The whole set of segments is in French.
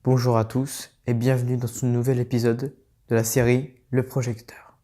Bonjour à tous et bienvenue dans ce nouvel épisode de la série Le Projecteur.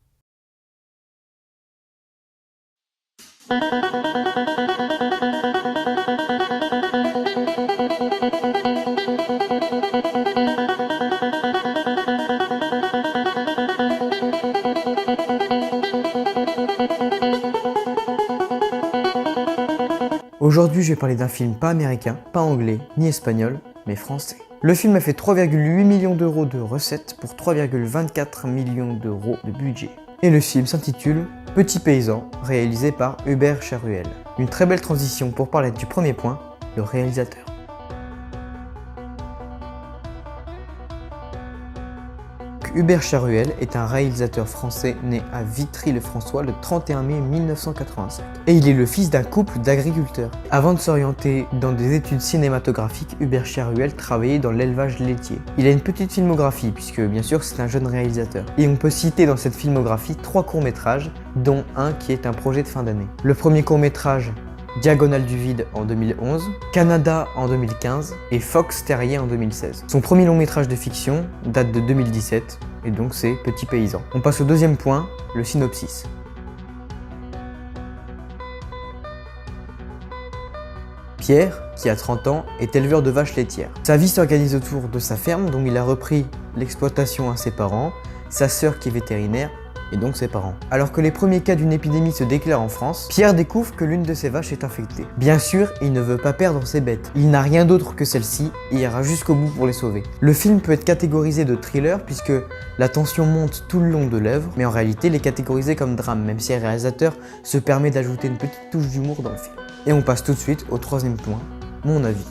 Aujourd'hui, je vais parler d'un film pas américain, pas anglais, ni espagnol, mais français. Le film a fait 3,8 millions d'euros de recettes pour 3,24 millions d'euros de budget. Et le film s'intitule Petit paysan, réalisé par Hubert Charuel. Une très belle transition pour parler du premier point, le réalisateur. Hubert Charuel est un réalisateur français né à Vitry-le-François le 31 mai 1985. Et il est le fils d'un couple d'agriculteurs. Avant de s'orienter dans des études cinématographiques, Hubert Charuel travaillait dans l'élevage laitier. Il a une petite filmographie puisque bien sûr c'est un jeune réalisateur. Et on peut citer dans cette filmographie 3 courts-métrages, dont un qui est un projet de fin d'année. Le premier court-métrage, Diagonale du vide en 2011, Canada en 2015 et Fox Terrier en 2016. Son premier long métrage de fiction date de 2017 et donc c'est Petit paysan. On passe au deuxième point, le synopsis. Pierre, qui a 30 ans, est éleveur de vaches laitières. Sa vie s'organise autour de sa ferme dont il a repris l'exploitation à ses parents, sa sœur qui est vétérinaire et donc ses parents. Alors que les premiers cas d'une épidémie se déclarent en France, Pierre découvre que l'une de ses vaches est infectée. Bien sûr, il ne veut pas perdre ses bêtes. Il n'a rien d'autre que celle-ci et ira jusqu'au bout pour les sauver. Le film peut être catégorisé de thriller puisque la tension monte tout le long de l'œuvre, mais en réalité il est catégorisé comme drame, même si le réalisateur se permet d'ajouter une petite touche d'humour dans le film. Et on passe tout de suite au troisième point, mon avis.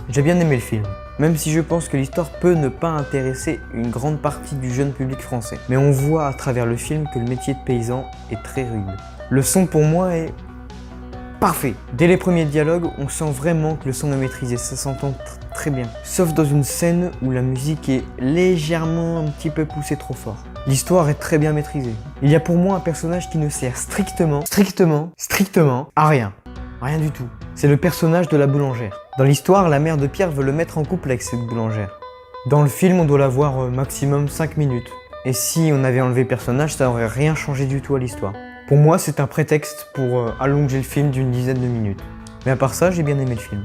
J'ai bien aimé le film, même si je pense que l'histoire peut ne pas intéresser une grande partie du jeune public français. Mais on voit à travers le film que le métier de paysan est très rude. Le son pour moi est parfait. Dès les premiers dialogues, on sent vraiment que le son est maîtrisé, ça s'entend très bien. Sauf dans une scène où la musique est légèrement un petit peu poussée trop fort. L'histoire est très bien maîtrisée. Il y a pour moi un personnage qui ne sert strictement à rien. Rien du tout. C'est le personnage de la boulangère. Dans l'histoire, la mère de Pierre veut le mettre en couple avec cette boulangère. Dans le film, on doit la voir maximum 5 minutes. Et si on avait enlevé le personnage, ça n'aurait rien changé du tout à l'histoire. Pour moi, c'est un prétexte pour allonger le film d'une dizaine de minutes. Mais à part ça, j'ai bien aimé le film.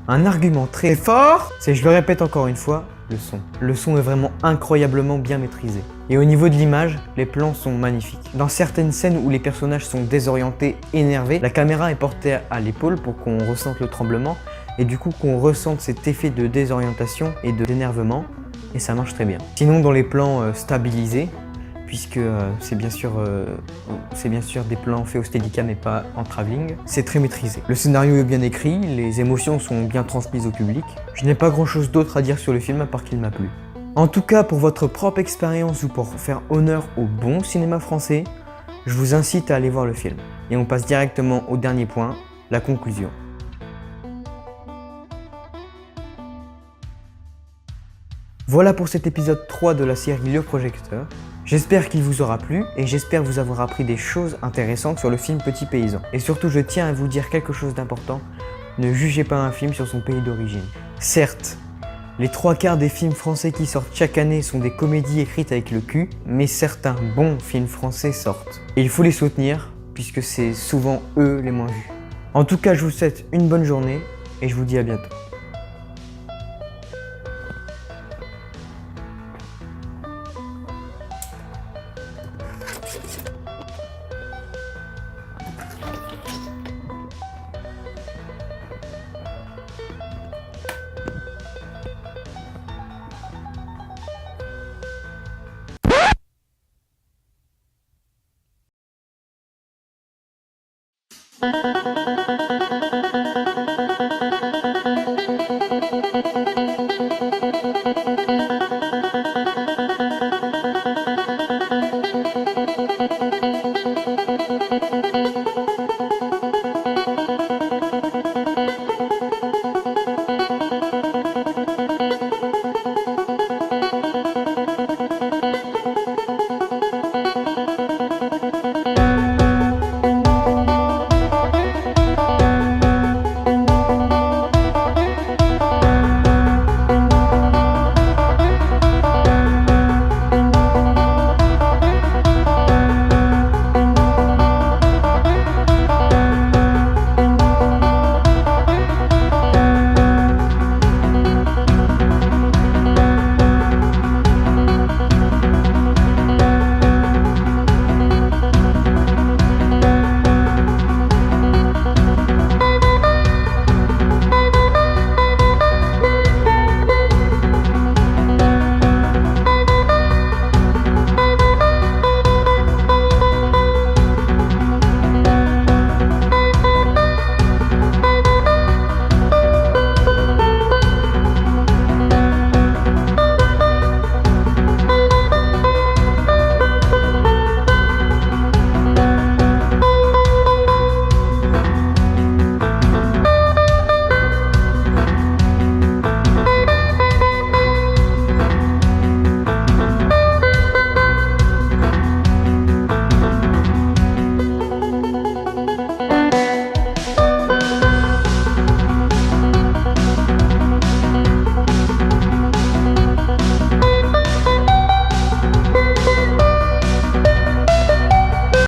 Un argument très fort, c'est, je le répète encore une fois, le son. Le son est vraiment incroyablement bien maîtrisé. Et au niveau de l'image, les plans sont magnifiques. Dans certaines scènes où les personnages sont désorientés, énervés, la caméra est portée à l'épaule pour qu'on ressente le tremblement et du coup qu'on ressente cet effet de désorientation et d'énervement et ça marche très bien. Sinon dans les plans stabilisés, puisque c'est bien sûr des plans faits au Steadicam et pas en travelling, c'est très maîtrisé. Le scénario est bien écrit, les émotions sont bien transmises au public. Je n'ai pas grand chose d'autre à dire sur le film à part qu'il m'a plu. En tout cas, pour votre propre expérience ou pour faire honneur au bon cinéma français, je vous incite à aller voir le film. Et on passe directement au dernier point, la conclusion. Voilà pour cet épisode 3 de la série Le Projecteur. J'espère qu'il vous aura plu et j'espère vous avoir appris des choses intéressantes sur le film Petit paysan. Et surtout, je tiens à vous dire quelque chose d'important, ne jugez pas un film sur son pays d'origine. Certes, les 3/4 des films français qui sortent chaque année sont des comédies écrites avec le cul, mais certains bons films français sortent. Et il faut les soutenir, puisque c'est souvent eux les moins vus. En tout cas, je vous souhaite une bonne journée et je vous dis à bientôt.